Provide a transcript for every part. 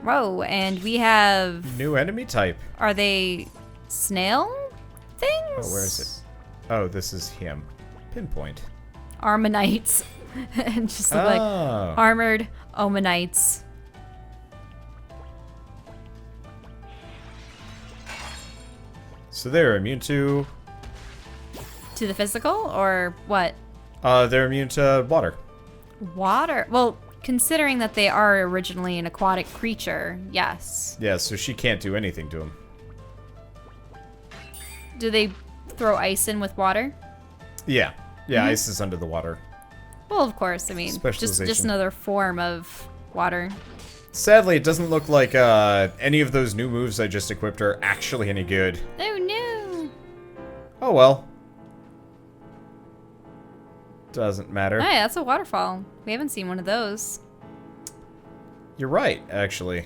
Whoa, and we have... New enemy type. Are they snail things? Oh, where is it? Oh, this is him. Pinpoint. Armanites. And just look like armored Omanites. So they're immune to... To the physical, or what? They're immune to water. Water? Well, considering that they are originally an aquatic creature, yes. Yeah, so she can't do anything to him. Do they throw ice in with water? Yeah. Yeah, ice is under the water. Well, of course. I mean, just another form of water. Sadly, it doesn't look like any of those new moves I just equipped are actually any good. Oh, no. Oh, well. Doesn't matter. Hey, that's a waterfall. We haven't seen one of those. You're right, actually.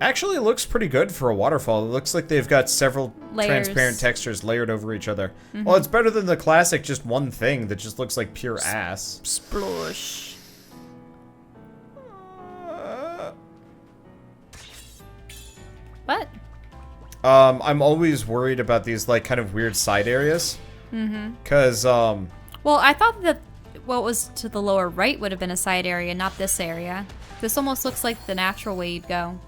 Actually, it looks pretty good for a waterfall. It looks like they've got several transparent textures layered over each other. Well, it's better than the classic just one thing that just looks like pure ass. Splosh. What? I'm always worried about these, like, kind of weird side areas. Because, Well, I thought that what was to the lower right would have been a side area, not this area. This almost looks like the natural way you'd go.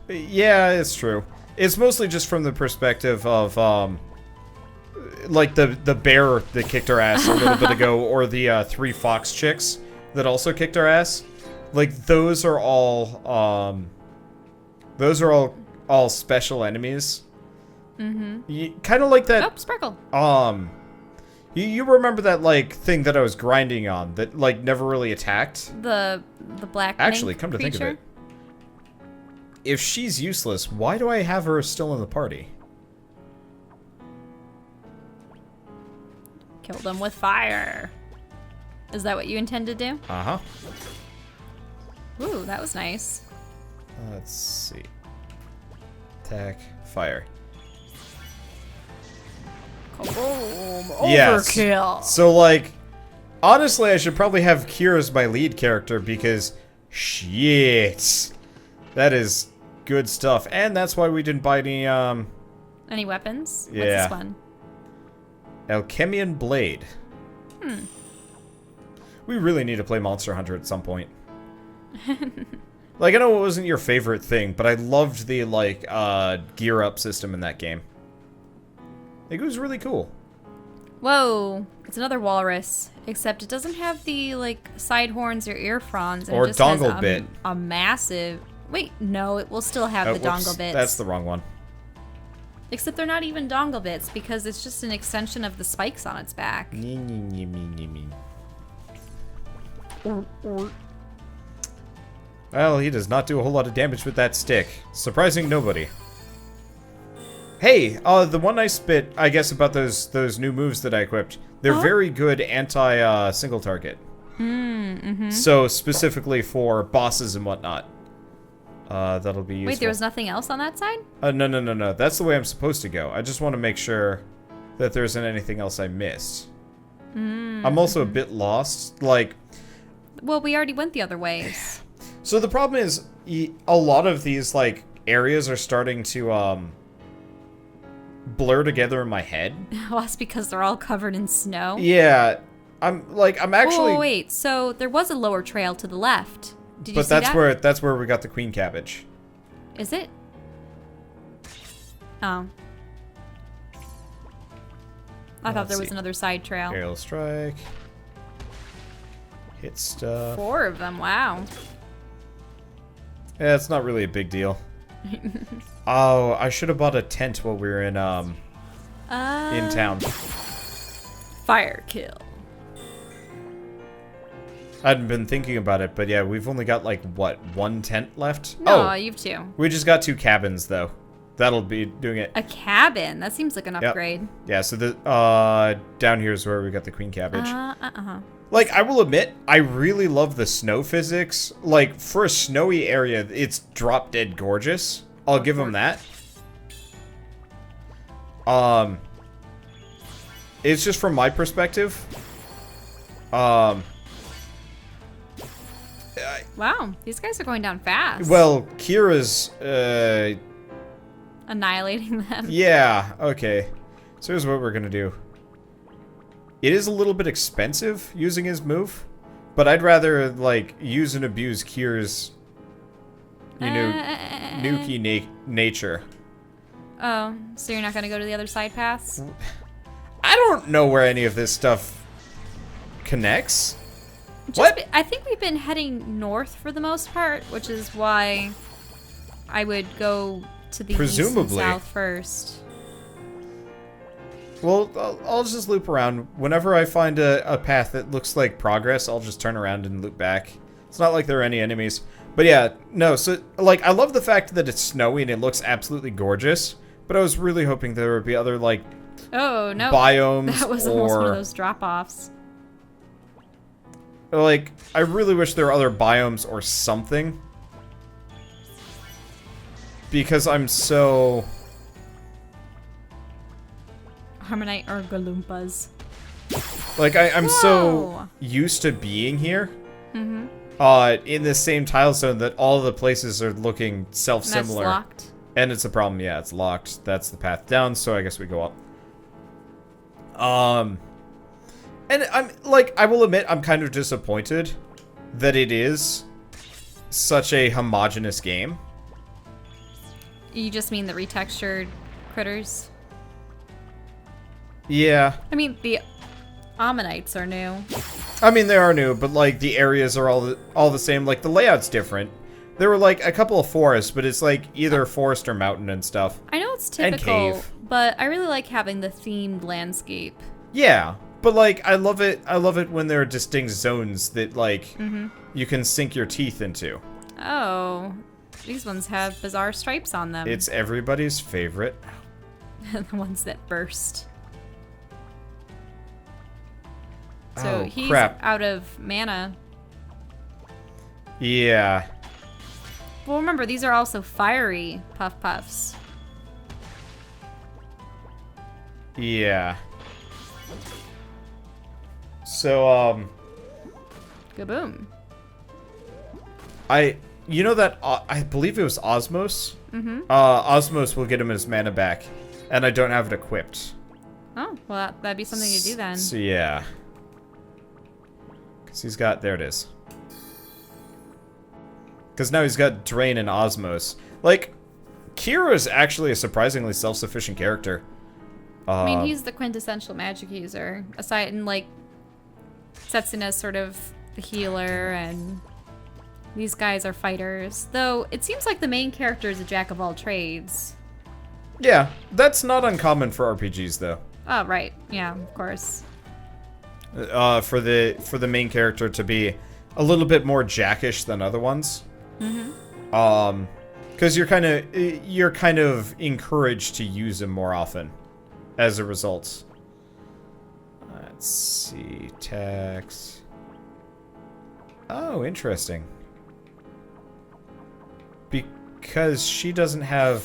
Yeah, it's true. It's mostly just from the perspective of, like, the bear that kicked our ass a little bit ago, or the 3 fox chicks that also kicked our ass. Like, those are all special enemies. Kind of like that. Oh, sparkle. You remember that, like, thing that I was grinding on that, like, never really attacked? The black Actually, come to think of it. If she's useless, why do I have her still in the party? Kill them with fire. Is that what you intend to do? Uh-huh. Ooh, that was nice. Let's see. Attack, fire. Kaboom! Yes. Overkill. So, like, honestly, I should probably have Kira as my lead character because, shit, that is good stuff. And that's why we didn't buy any weapons? Yeah. What's this one? Alchemian Blade. We really need to play Monster Hunter at some point. Like, I know it wasn't your favorite thing, but I loved the, like, gear up system in that game. Like, it was really cool. Whoa, it's another walrus, except it doesn't have the, like, side horns or ear fronds. And Or it just dongle has bit. A massive... Wait, no, it will still have the dongle bits. That's the wrong one. Except they're not even dongle bits, because it's just an extension of the spikes on its back. Well, he does not do a whole lot of damage with that stick. Surprising nobody. Hey, the one nice bit, I guess, about those new moves that I equipped, they're very good anti, single target. So, specifically for bosses and whatnot. That'll be useful. Wait, there was nothing else on that side? No. That's the way I'm supposed to go. I just want to make sure that there isn't anything else I missed. I'm also a bit lost. Like... Well, we already went the other ways. So the problem is, a lot of these, like, areas are starting to, blur together in my head. Well, that's because they're all covered in snow. Yeah. I'm actually... Oh, wait, so there was a lower trail to the left. Did you see that? But that's where we got the queen cabbage. Is it? Oh. I thought there was another side trail. Aerial strike. Hit stuff. 4 of them, wow. Yeah, it's not really a big deal. Oh, I should have bought a tent while we were in town. Fire kill. I hadn't been thinking about it, but yeah, we've only got, like, what, 1 tent left? No, you've 2. We just got 2 cabins, though. That'll be doing it. A cabin? That seems like an upgrade. Yeah, so the, down here is where we got the queen cabbage. Like, I will admit, I really love the snow physics. Like, for a snowy area, it's drop-dead gorgeous. I'll give them that. It's just from my perspective. Wow, these guys are going down fast. Well, Kira's, Annihilating them. yeah, okay. So here's what we're gonna do. It is a little bit expensive using his move, but I'd rather, like, use and abuse Kira's, you know, nukey nature. Oh, so you're not gonna go to the other side paths? I don't know where any of this stuff connects. What? I think we've been heading north for the most part, which is why I would go to the east and south first. Well, I'll just loop around. Whenever I find a path that looks like progress, I'll just turn around and loop back. It's not like there are any enemies. But yeah, no, so, like, I love the fact that it's snowy and it looks absolutely gorgeous, but I was really hoping there would be other, like, oh, no. biomes That was almost one of those drop-offs. Like, I really wish there were other biomes or something. Because I'm so... Harmonite or Galumpas. Like, I'm Whoa. so used to being here. Mm-hmm. In the same tile zone that all the places are looking self-similar. That's locked. And it's a problem, yeah, it's locked. That's the path down, so I guess we go up. And I'm, like, I will admit, I'm kind of disappointed that it is such a homogenous game. You just mean the retextured critters? Yeah. I mean, the Ammonites are new. I mean, they are new, but, like, the areas are all the same. Like, the layout's different. There were, like, a couple of forests, but it's, like, either forest or mountain and stuff. I know it's And typical, cave. but I really like having the themed landscape. Yeah, but, like, I love it when there are distinct zones that, like, you can sink your teeth into. Oh, these ones have bizarre stripes on them. It's everybody's favorite. The ones that burst. So Oh, he's crap. out of mana. Yeah. Well, remember, these are also fiery puff puffs. Yeah. So, Kaboom. you know that, I believe it was Osmos? Mm-hmm. Osmos will get him his mana back, and I don't have it equipped. Oh, well, that'd be something to do then. So, yeah. Because he's got, there it is. Because now he's got Drain and Osmos. Like, Kira's actually a surprisingly self-sufficient character. I mean, he's the quintessential magic user. Aside, and like, Setsuna's sort of the healer, and these guys are fighters. Though, it seems like the main character is a jack of all trades. Yeah, that's not uncommon for RPGs, though. Oh, right. Yeah, of course. For the main character to be a little bit more jackish than other ones. Mm-hmm. Because you're kind of encouraged to use him more often, as a result. Let's see, text. Oh, interesting. Because she doesn't have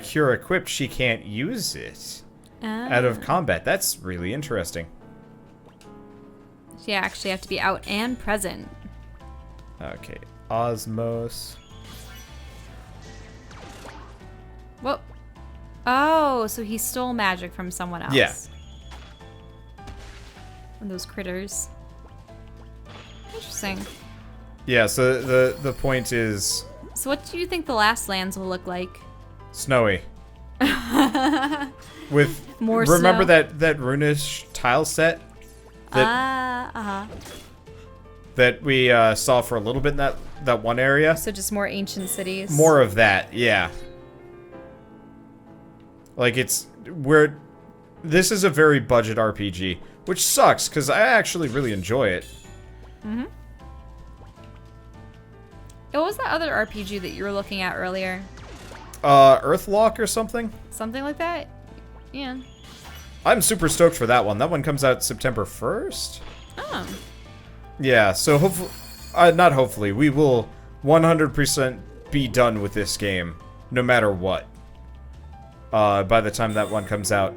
Cure equipped, she can't use it out of combat. That's really interesting. So you actually have to be out and present. Okay, Osmos. Whoa. Oh, so he stole magic from someone else. Yeah. From those critters. Interesting. Yeah, so the point is So what do you think the last lands will look like? snowy. With More remember snow? that runish tile set that that we saw for a little bit in that one area? So just more ancient cities. More of that, yeah. Like this is a very budget RPG, which sucks because I actually really enjoy it. Mm-hmm. What was that other RPG that you were looking at earlier? Earthlock or something? Something like that? Yeah. I'm super stoked for that one. That one comes out September 1st? Oh. Yeah, so hopefully, not hopefully, we will 100% be done with this game, no matter what, by the time that one comes out.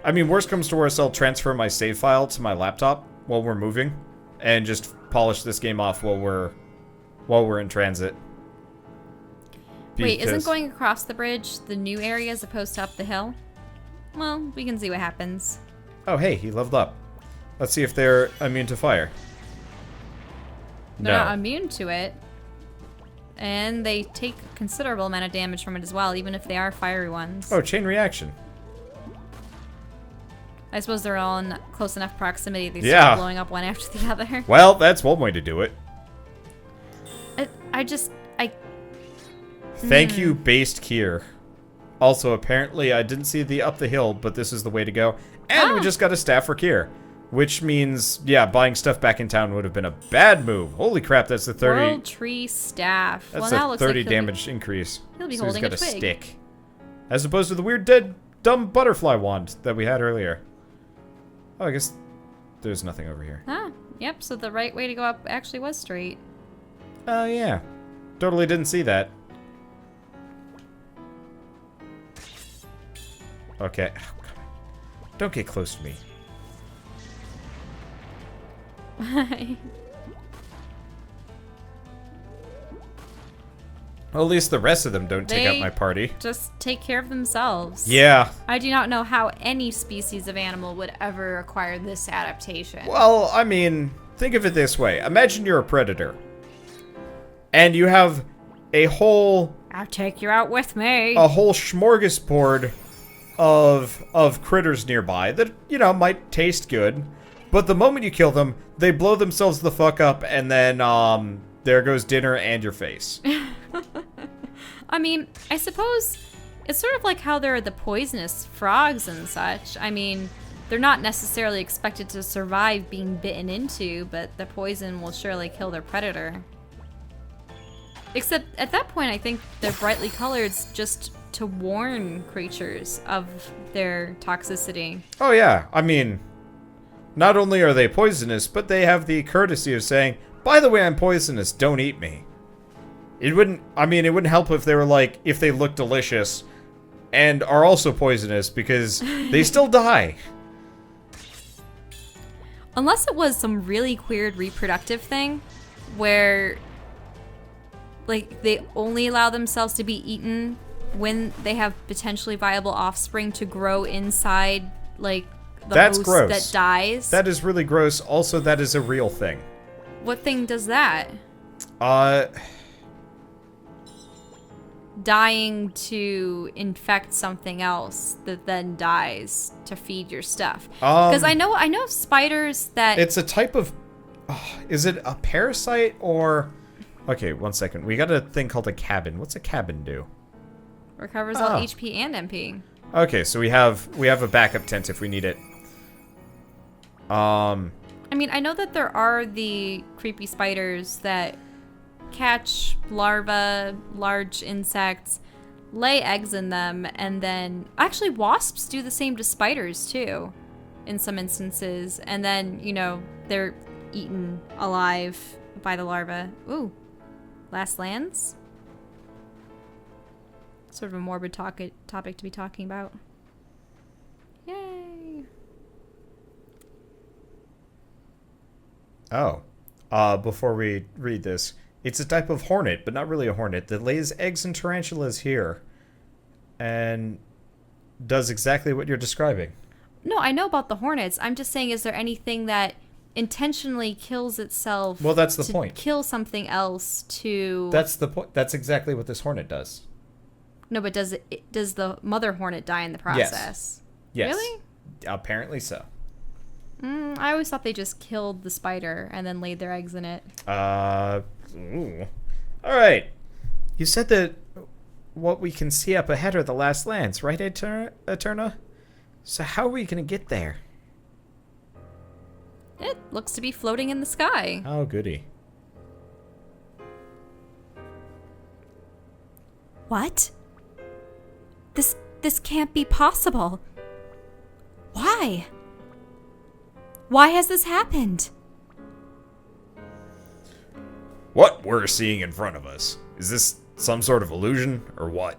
I mean, worst comes to worst, I'll transfer my save file to my laptop while we're moving. and just polish this game off while we're in transit. Wait, isn't Because- going across the bridge the new area as opposed to up the hill? Well, we can see what happens. Oh, hey, he leveled up. Let's see if they're immune to fire. They're not immune to it. And they take a considerable amount of damage from it as well, even if they are fiery ones. Oh, chain reaction. I suppose they're all in close enough proximity they Yeah. start blowing up one after the other. Well, that's one way to do it. I Thank you, based Kier. Also, apparently, I didn't see the up the hill, but this is the way to go. And we just got a staff for Kier. Which means, yeah, buying stuff back in town would have been a bad move. Holy crap, that's a 30... World Tree Staff. That's Well, now it a looks 30 like damage increase. he'll be So holding he's got a twig. stick. As opposed to the weird, dead, dumb butterfly wand that we had earlier. Oh, I guess there's nothing over here. Ah, yep, so the right way to go up actually was straight. Oh, yeah. Totally didn't see that. Okay. Oh, come on. Don't get close to me. Well, at least the rest of them don't take up They- my party. Just take care of themselves. Yeah. I do not know how any species of animal would ever acquire this adaptation. Well, I mean, think of it this way. Imagine you're a predator. And you have a whole I'll take you out with me. smorgasbord of critters nearby that, you know, might taste good. But the moment you kill them, they blow themselves the fuck up, and then there goes dinner and your face. I mean, I suppose it's sort of like how there are the poisonous frogs and such. I mean, they're not necessarily expected to survive being bitten into, but the poison will surely kill their predator. Except at that point, I think they're brightly colored just to warn creatures of their toxicity. Oh yeah, I mean, not only are they poisonous, but they have the courtesy of saying, by the way, I'm poisonous, don't eat me. It wouldn't help if they were like, if they look delicious and are also poisonous, because they still die. Unless it was some really weird reproductive thing where, like, they only allow themselves to be eaten when they have potentially viable offspring to grow inside, like, the That's host gross. that dies. That is really gross. Also, that is a real thing. What thing does that? Dying to infect something else that then dies to feed your stuff. Because I know of spiders that... It's a type of... is it a parasite or... Okay, one second. We got a thing called a cabin. What's a cabin do? recovers all HP and MP. Okay, so we have a backup tent if we need it. I mean, I know that there are the creepy spiders that catch larvae, large insects, lay eggs in them, and then... Actually, wasps do the same to spiders, too, in some instances. And then, you know, they're eaten alive by the larvae. Ooh. Last lands? Sort of a morbid topic to be talking about. Yay! Oh. Before we read this, it's a type of hornet, but not really a hornet, that lays eggs in tarantulas here and does exactly what you're describing. No, I know about the hornets. I'm just saying, is there anything that intentionally kills itself? Well, that's the to point. Kill something else to... That's the point. That's exactly what this hornet does. No, but does the mother hornet die in the process? Yes. Really? Apparently so. I always thought they just killed the spider and then laid their eggs in it. Ooh. All right. You said that what we can see up ahead are the last lands, right, Eterna? So how are we going to get there? It looks to be floating in the sky. Oh, goody. What? This can't be possible. Why? Why has this happened? What we're seeing in front of us, is this some sort of illusion, or what?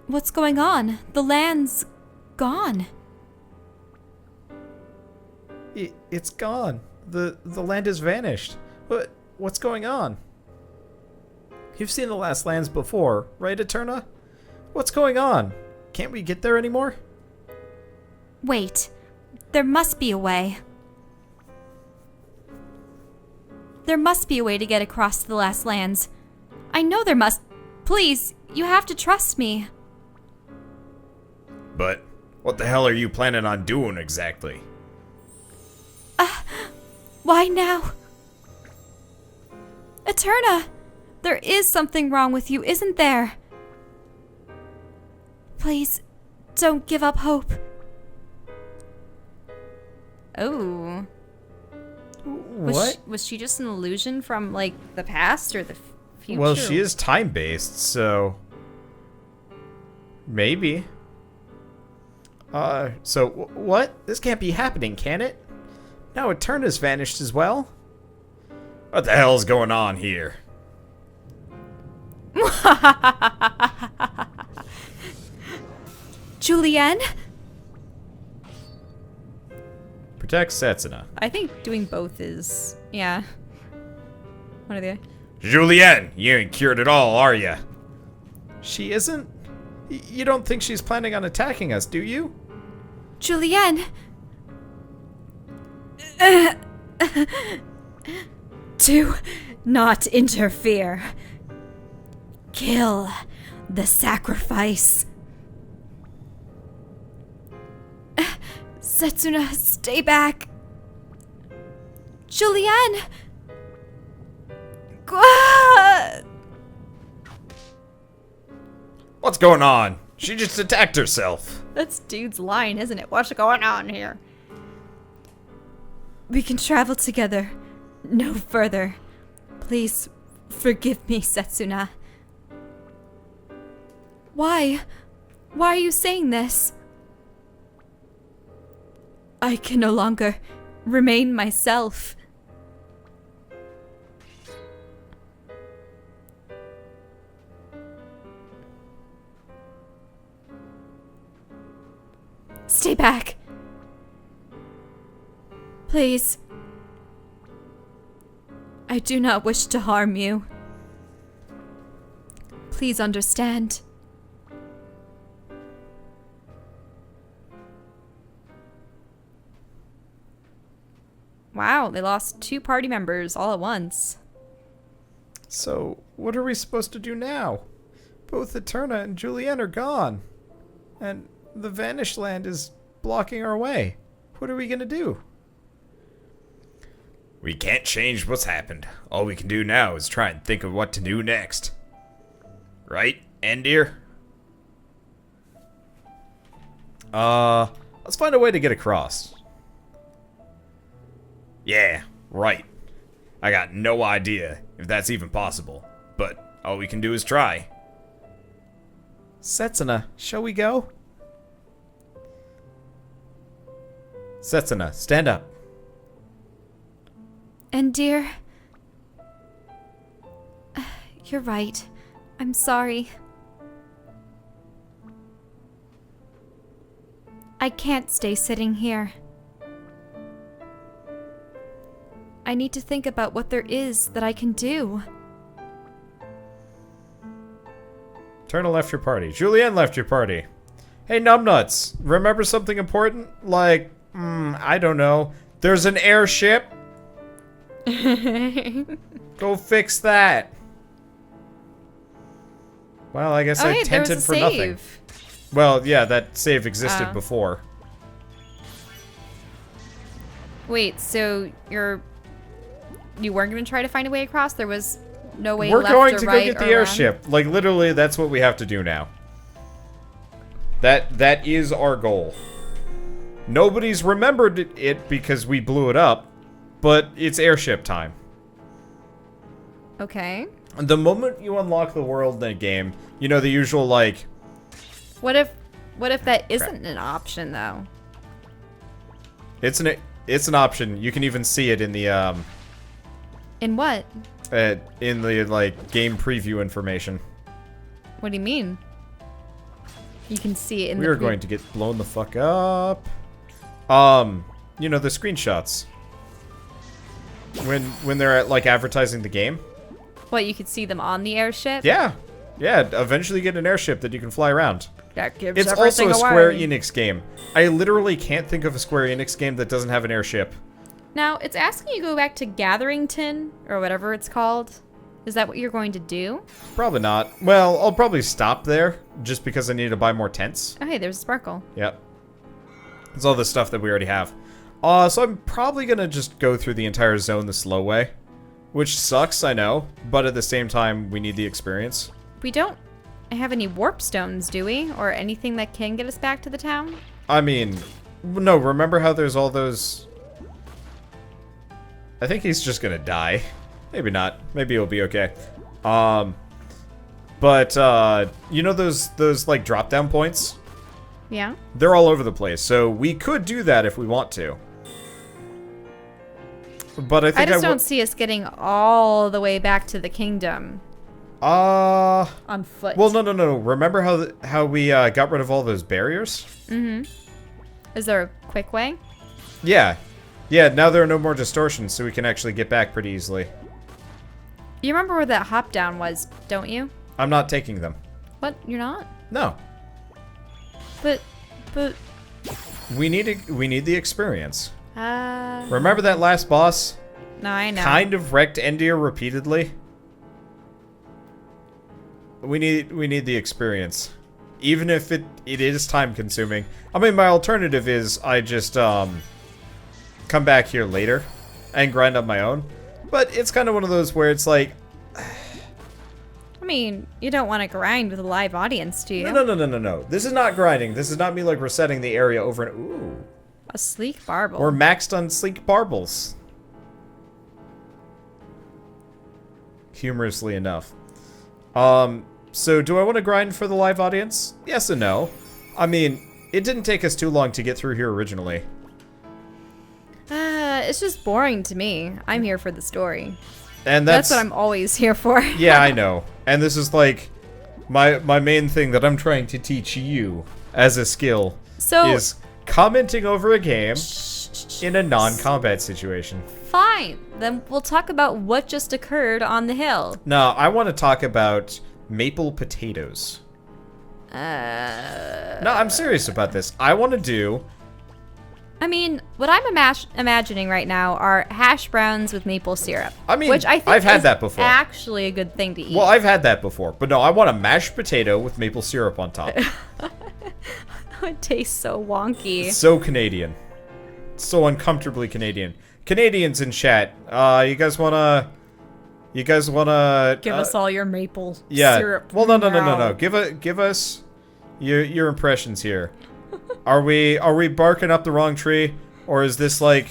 What's going on? The land's gone. It's gone. The land has vanished. What's going on? You've seen the last lands before, right, Eterna? What's going on? Can't we get there anymore? Wait. There must be a way. There must be a way to get across to the last lands. I know there must. Please, you have to trust me. But what the hell are you planning on doing exactly? Why now? Eterna, there is something wrong with you, isn't there? Please, don't give up hope. Oh. What? Was she just an illusion from, like, the past or the future? Well, she is time-based, so... maybe. So, what? This can't be happening, can it? Now Eterna's vanished as well? What the hell's going on here? Julienne? Protect Setsuna. I think doing both is... yeah. One or the other. Julienne, you ain't cured at all, are ya? She isn't? You don't think she's planning on attacking us, do you? Julienne? Do not interfere. Kill the sacrifice. Setsuna, stay back. Julienne! What's going on? She just attacked herself. That's dude's line, isn't it? What's going on here? We can travel together. No further. Please, forgive me, Setsuna. Why? Why are you saying this? I can no longer remain myself. Stay back. Please. I do not wish to harm you. Please understand. Wow, they lost 2 party members all at once. So, what are we supposed to do now? Both Eterna and Julienne are gone. And the Vanished Land is blocking our way. What are we gonna do? We can't change what's happened. All we can do now is try and think of what to do next. Right, Endir? Let's find a way to get across. Yeah, right. I got no idea if that's even possible, but all we can do is try. Setsuna, shall we go? Setsuna, stand up. And dear, you're right. I'm sorry. I can't stay sitting here. I need to think about what there is that I can do. Turner left your party. Julienne left your party. Hey, numbnuts. Remember something important? Like, I don't know. There's an airship. Go fix that. Well, I guess I tented for nothing. Well, yeah, that save existed before. Wait, so you weren't going to try to find a way across? There was no way We're left going or to right go get the or airship. Like, literally, that's what we have to do now. That is our goal. Nobody's remembered it because we blew it up, but it's airship time. Okay. The moment you unlock the world in a game, you know, the usual, like... What if that isn't an option, though? It's an option. You can even see it in the, In what? in the, like, game preview information. What do you mean? You can see it in We the are going to get blown the fuck up. You know, the screenshots. when they're like advertising the game. What, you could see them on the airship? Yeah. Yeah, eventually get an airship that you can fly around. That gives It's everything also a away. Square Enix game. I literally can't think of a Square Enix game that doesn't have an airship. Now, it's asking you to go back to Gatherington, or whatever it's called. Is that what you're going to do? Probably not. Well, I'll probably stop there, just because I need to buy more tents. Oh, hey, there's a sparkle. Yep. It's all the stuff that we already have. So I'm probably gonna just go through the entire zone the slow way. Which sucks, I know, but at the same time, we need the experience. We don't have any warp stones, do we? Or anything that can get us back to the town? I mean, no, remember how there's all those... I think he's just gonna die. Maybe not. Maybe he'll be okay. But, you know those like, drop-down points? Yeah? They're all over the place, so we could do that if we want to. But I think I just don't see us getting all the way back to the kingdom. On foot. Well, no. Remember how we got rid of all those barriers? Mm-hmm. Is there a quick way? Yeah. Yeah, now there are no more distortions, so we can actually get back pretty easily. You remember where that hop down was, don't you? I'm not taking them. What? You're not? No. But... We need the experience. No, Remember that last boss? I know. Kind of wrecked Endir repeatedly. We need the experience. Even if it is time consuming. I mean, my alternative is I just come back here later and grind up my own. But it's kind of one of those where it's like, I mean, you don't want to grind with a live audience, do you? no. This is not grinding. This is not me like resetting the area over and ooh. A sleek barbel. We're maxed on sleek barbles. Humorously enough. So do I want to grind for the live audience? Yes and no. I mean, it didn't take us too long to get through here originally. It's just boring to me. I'm here for the story. And That's what I'm always here for. Yeah, I know. And this is like my main thing that I'm trying to teach you as a skill is commenting over a game in a non-combat situation. Fine. Then we'll talk about what just occurred on the hill. No, I want to talk about maple potatoes. No, I'm serious about this. I want to do... I mean, what I'm imagining right now are hash browns with maple syrup. I mean, which I think I've had is that before. Actually a good thing to eat. Well, I've had that before. But no, I want a mashed potato with maple syrup on top. It tastes so wonky. It's so Canadian. So uncomfortably Canadian. Canadians in chat, you guys wanna give us all your maple syrup. Well, no. Give us your impressions here. Are we barking up the wrong tree, or is this like,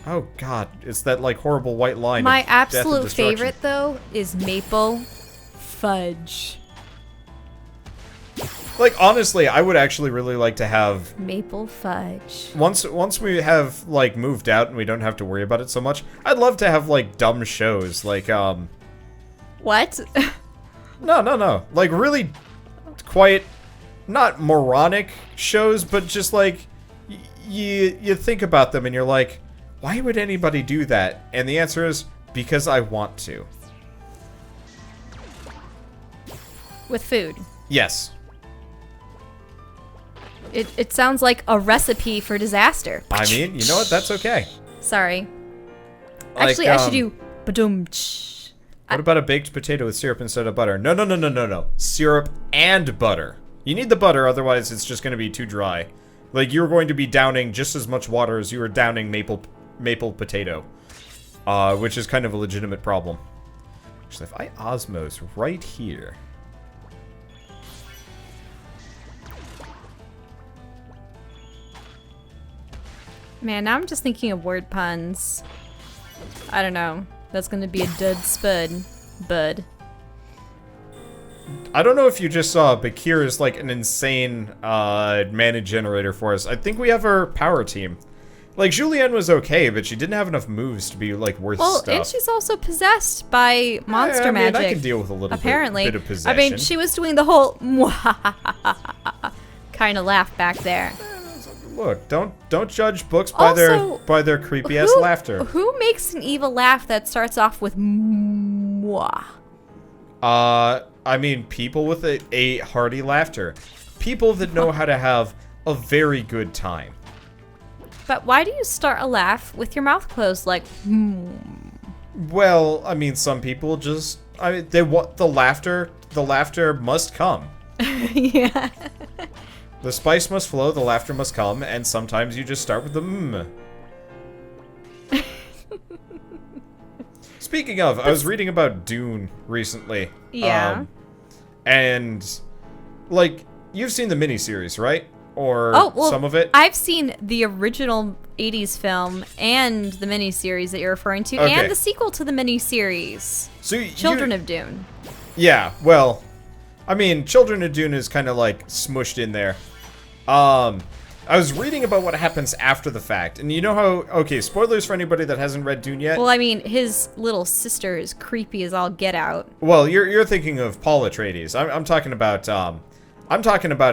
oh god, it's that like horrible white line? My of death and absolute destruction. favorite though is maple fudge. Like honestly, I would actually really like to have Maple fudge. once we have like moved out and we don't have to worry about it so much. I'd love to have like dumb shows like What? No. Like really quiet, not moronic shows, but just like you think about them and you're like, why would anybody do that? And the answer is because I want to. With food. Yes. It sounds like a recipe for disaster. I mean, you know what? That's okay. Sorry. Like, Actually, I should do badum-tsh. What about a baked potato with syrup instead of butter? No. Syrup and butter. You need the butter, otherwise it's just going to be too dry. Like, you're going to be downing just as much water as you were downing maple potato. Which is kind of a legitimate problem. Actually, if I osmose right here... Man, now I'm just thinking of word puns. I don't know. That's gonna be a dud spud. Bud. I don't know if you just saw, but Kier is like an insane mana generator for us. I think we have our power team. Like, Julianne was okay, but she didn't have enough moves to be, like, worth stuff. Well, and she's also possessed by monster magic. I can deal with a little bit of possession. I mean, she was doing the whole kind of laugh back there. Look, don't judge books by their creepy ass laughter. Who makes an evil laugh that starts off with mwah? I mean, people with a hearty laughter. People that know how to have a very good time. But why do you start a laugh with your mouth closed, like? Well, I mean, some people just, they want the laughter. The laughter must come. Yeah. The spice must flow. The laughter must come, and sometimes you just start with the Speaking of, I was reading about Dune recently. Yeah. And, like, you've seen the miniseries, right? Or some of it? I've seen the original 80s film and the miniseries that you're referring to, and the sequel to the miniseries. So Children of Dune. Yeah, well, I mean, Children of Dune is kind of, like, smushed in there. I was reading about what happens after the fact, and you know how, okay, spoilers for anybody that hasn't read Dune yet. Well, I mean, his little sister is creepy as all get out. Well, you're thinking of Paul Atreides. I'm talking about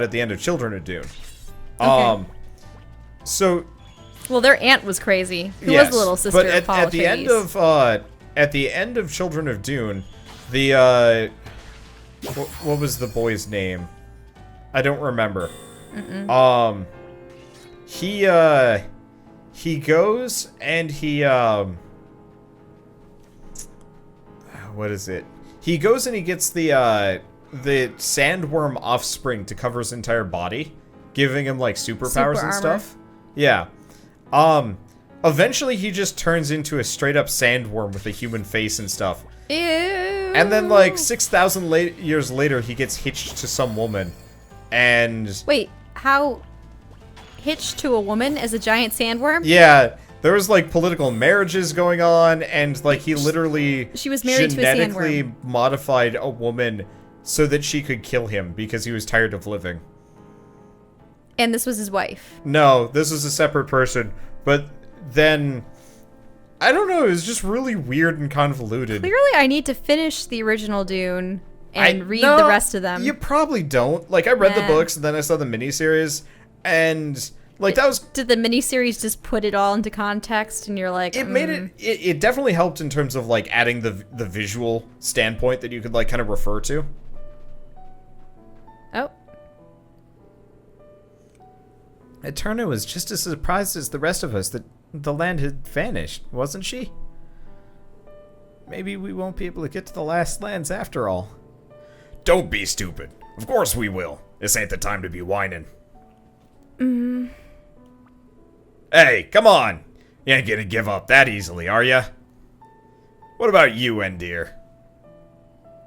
at the end of Children of Dune. Okay. So. Well, their aunt was crazy. Who was the little sister of Paul Atreides? At the end of Children of Dune, the what was the boy's name? I don't remember. He goes and he what is it? He goes and he gets the sandworm offspring to cover his entire body, giving him like superpowers and stuff. Yeah. Eventually he just turns into a straight up sandworm with a human face and stuff. Ew. And then like 6,000 years later he gets hitched to some woman. And wait, how hitched to a woman as a giant sandworm? Yeah, there was like political marriages going on, and like he literally she was married genetically to a sandworm. Modified a woman so that she could kill him because he was tired of living. And this was his wife? No, this was a separate person. But then, I don't know, it was just really weird and convoluted. Clearly I need to finish the original Dune and read the rest of them. You probably don't. Like, I read the books, and then I saw the miniseries, and like that was. Did the miniseries just put it all into context, and you're like, it made it. It definitely helped in terms of like adding the visual standpoint that you could like kind of refer to. Oh. Eterna was just as surprised as the rest of us that the land had vanished, wasn't she? Maybe we won't be able to get to the last lands after all. Don't be stupid. Of course we will. This ain't the time to be whining. Hey, come on. You ain't gonna give up that easily, are ya? What about you, Endir?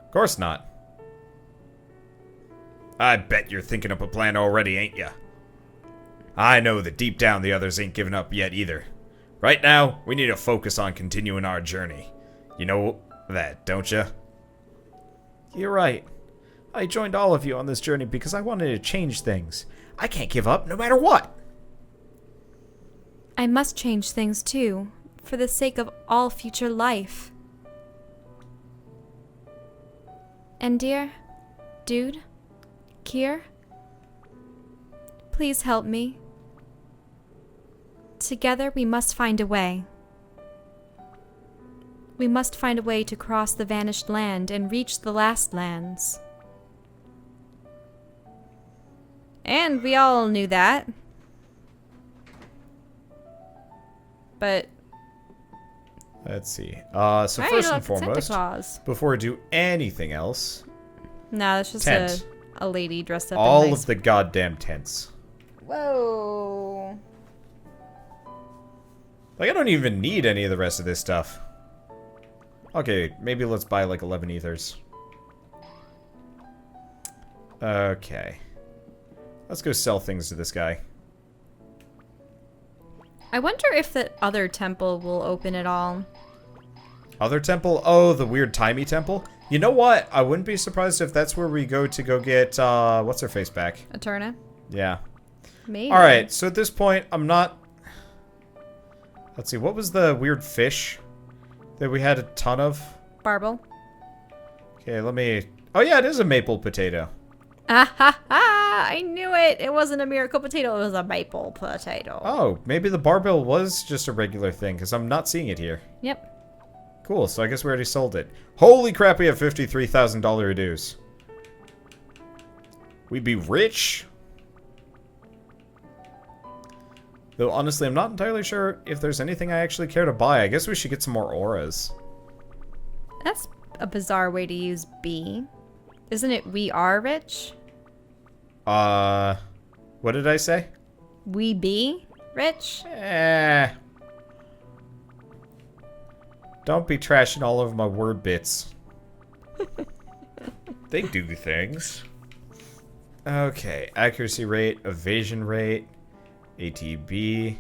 Of course not. I bet you're thinking up a plan already, ain't ya? I know that deep down the others ain't given up yet either. Right now, we need to focus on continuing our journey. You know that, don't ya? You're right. I joined all of you on this journey because I wanted to change things. I can't give up no matter what. I must change things too, for the sake of all future life. Endir, Dude, Kier, please help me. Together we must find a way. We must find a way to cross the vanished land and reach the last lands. And we all knew that. But let's see. So first and foremost, before we do anything else, no, that's just a lady dressed up all in nice... of the goddamn tents. Whoa. Like, I don't even need any of the rest of this stuff. Okay, maybe let's buy like 11 ethers. Okay. Let's go sell things to this guy. I wonder if the other temple will open at all. Other temple? Oh, the weird timey temple? You know what? I wouldn't be surprised if that's where we go to go get, what's her face back? Eterna? Yeah. Maybe. Alright, so at this point, I'm not... Let's see, what was the weird fish that we had a ton of? Barbel. Okay, let me... Oh yeah, it is a maple potato. Ah ha ha! I knew it. It wasn't a miracle potato. It was a maple potato. Oh, maybe the barbell was just a regular thing, because I'm not seeing it here. Yep. Cool, so I guess we already sold it. Holy crap, we have $53,000 dues. We'd be rich. Though, honestly, I'm not entirely sure if there's anything I actually care to buy. I guess we should get some more auras. That's a bizarre way to use be. Isn't it we are rich? What did I say? We be rich? Don't be trashing all over my word bits. They do things. Okay, accuracy rate, evasion rate, ATB,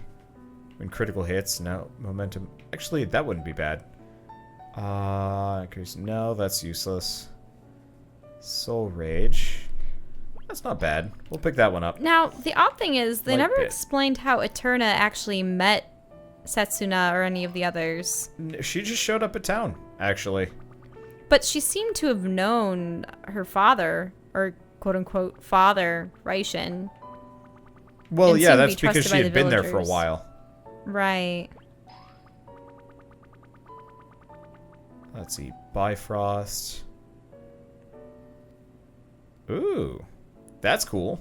when critical hits, no, momentum. Actually, that wouldn't be bad. Accuracy, no, that's useless. Soul Rage. That's not bad. We'll pick that one up. Now, the odd thing is, they Light never bit. explained how Eterna actually met Setsuna or any of the others. She just showed up at town, actually. But she seemed to have known her father, or quote-unquote father, Raishin. Well, and yeah, seemed to that's be because trusted she by had the been there for a villagers. while. Right. Let's see. Bifrost. Ooh. That's cool.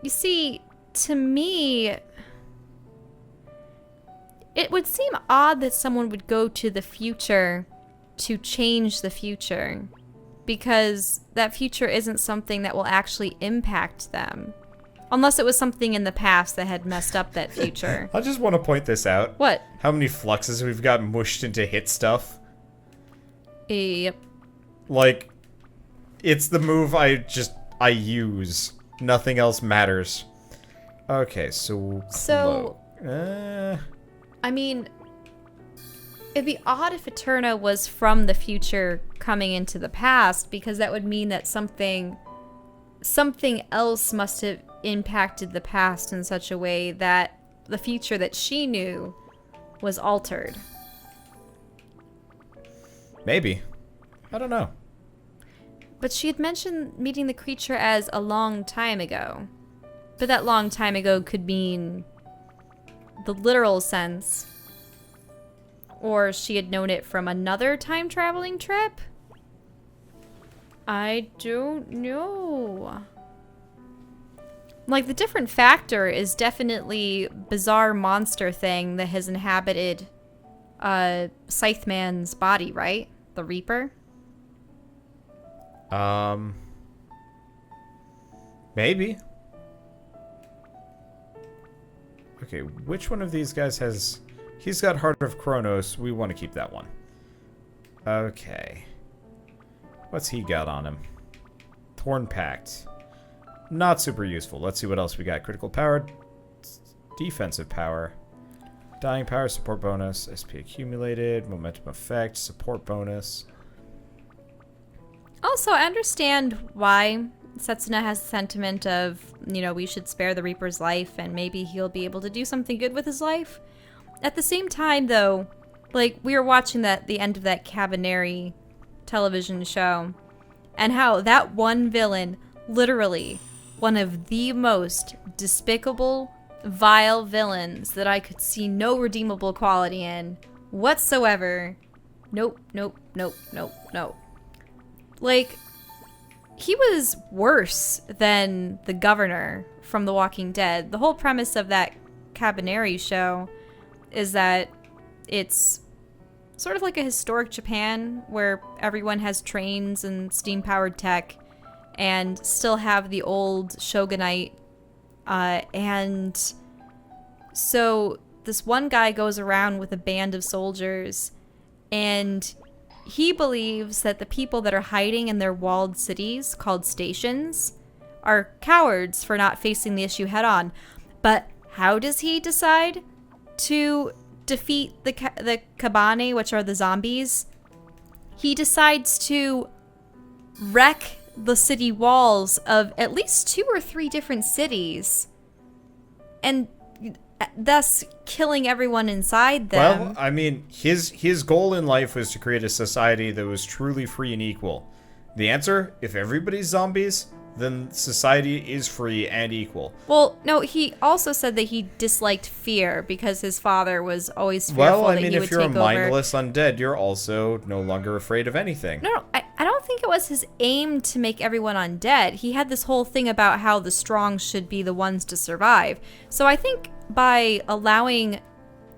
You see, to me, it would seem odd that someone would go to the future to change the future, because that future isn't something that will actually impact them. Unless it was something in the past that had messed up that future. I just want to point this out. What? How many fluxes we've got mushed into hit stuff. Yep. Like, it's the move I use. Nothing else matters. Okay, so... I mean, it'd be odd if Eterna was from the future coming into the past, because that would mean that something else must have impacted the past in such a way that the future that she knew was altered. Maybe. I don't know. But she had mentioned meeting the creature as a long time ago. But that long time ago could mean the literal sense. Or she had known it from another time-traveling trip? I don't know. Like, the different factor is definitely bizarre monster thing that has inhabited Scytheman's body, right? The Reaper? Maybe. Okay, which one of these guys has... He's got Heart of Chronos. We want to keep that one. Okay. What's he got on him? Torn Pact. Not super useful. Let's see what else we got. Critical power. Defensive power. Dying power, support bonus. SP accumulated. Momentum effect. Support bonus. Also, I understand why Setsuna has the sentiment of, you know, we should spare the Reaper's life and maybe he'll be able to do something good with his life. At the same time, though, like, we were watching the end of that Cabaneri television show, and how that one villain, literally one of the most despicable, vile villains that I could see no redeemable quality in whatsoever. Nope, nope, nope, nope, nope. Like, he was worse than the governor from The Walking Dead. The whole premise of that Cabaneri show is that it's sort of like a historic Japan where everyone has trains and steam-powered tech and still have the old shogunate. And so this one guy goes around with a band of soldiers, and he believes that the people that are hiding in their walled cities, called stations, are cowards for not facing the issue head on. But how does he decide to defeat the Kabane, which are the zombies? He decides to wreck the city walls of at least 2 or 3 different cities, and thus killing everyone inside them. Well, I mean, his goal in life was to create a society that was truly free and equal. The answer, if everybody's zombies, then society is free and equal. Well, no, he also said that he disliked fear because his father was always fearful Well, I that mean, he would if you're a take over. mindless undead, you're also no longer afraid of anything. No, I don't think it was his aim to make everyone undead. He had this whole thing about how the strong should be the ones to survive. So I think by allowing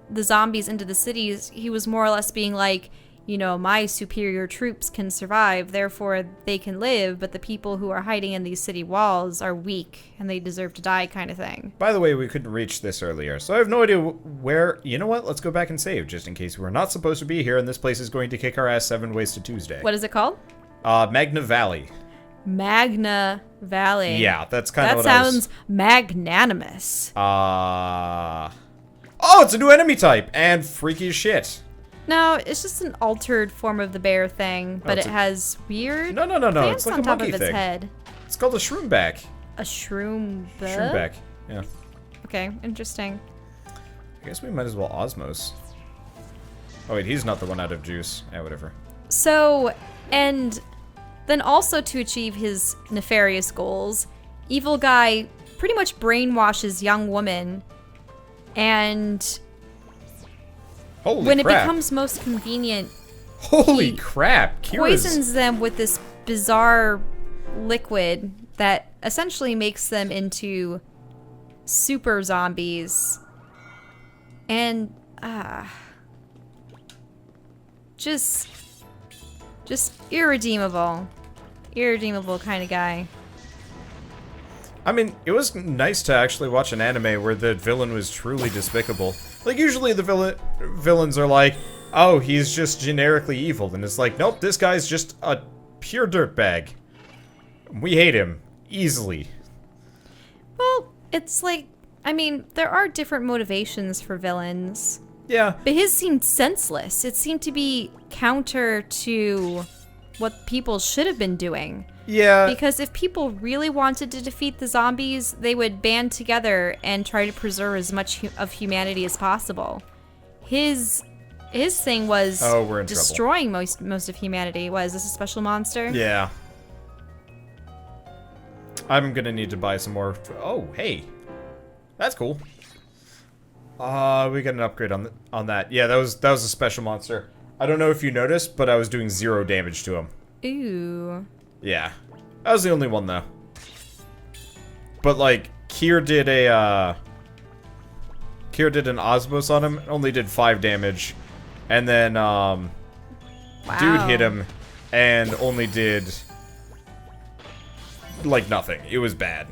the zombies into the cities, he was more or less being like, you know, my superior troops can survive, therefore they can live, but the people who are hiding in these city walls are weak and they deserve to die kind of thing. By the way, we couldn't reach this earlier, so I have no idea where... You know what? Let's go back and save, just in case we're not supposed to be here and this place is going to kick our ass 7 ways to Tuesday. What is it called? Magna Valley. Magna Valley. Yeah, that's kind of what That sounds magnanimous. Oh, it's a new enemy type, and freaky as shit. No, it's just an altered form of the bear thing, but it's it has weird No, plants it's like on a top monkey of its thing. head. It's called a shroomback. A shroom. Shroomback, yeah. Okay, interesting. I guess we might as well osmos. Oh wait, he's not the one out of juice. Yeah, whatever. So, and then also to achieve his nefarious goals, evil guy pretty much brainwashes young woman, and Holy when crap. it becomes most convenient, Holy he crap, Kira's... poisons them with this bizarre liquid that essentially makes them into super zombies. And just irredeemable kind of guy. I mean, it was nice to actually watch an anime where the villain was truly despicable. Like, usually the villains are like, oh, he's just generically evil. And it's like, nope, this guy's just a pure dirtbag. We hate him. Easily. Well, it's like, I mean, there are different motivations for villains. Yeah. But his seemed senseless. It seemed to be counter to what people should have been doing. Yeah. Because if people really wanted to defeat the zombies, they would band together and try to preserve as much of humanity as possible. His thing was we're in destroying most of humanity. Is this a special monster? Yeah. I'm gonna need to buy some more. Oh, hey. That's cool. We got an upgrade on that. Yeah, that was a special monster. I don't know if you noticed, but I was doing 0 damage to him. Ooh. Yeah. That was the only one, though. But, like, Kier did an Osmos on him, only did 5 damage. And then, Wow. Dude hit him, and only did, like, nothing. It was bad.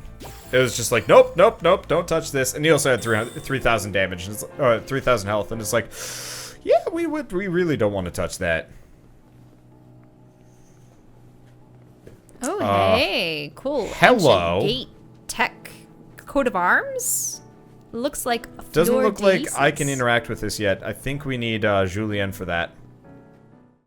It was just like, nope, nope, nope, don't touch this. And he also had 3,000 damage, and 3,000 health, and it's like, yeah, we really don't want to touch that. Oh, hey, cool. Hello. Ancient Gate Tech coat of arms. Looks like Doesn't Fleur look like de I can Lis. interact with this yet. I think we need Julien for that.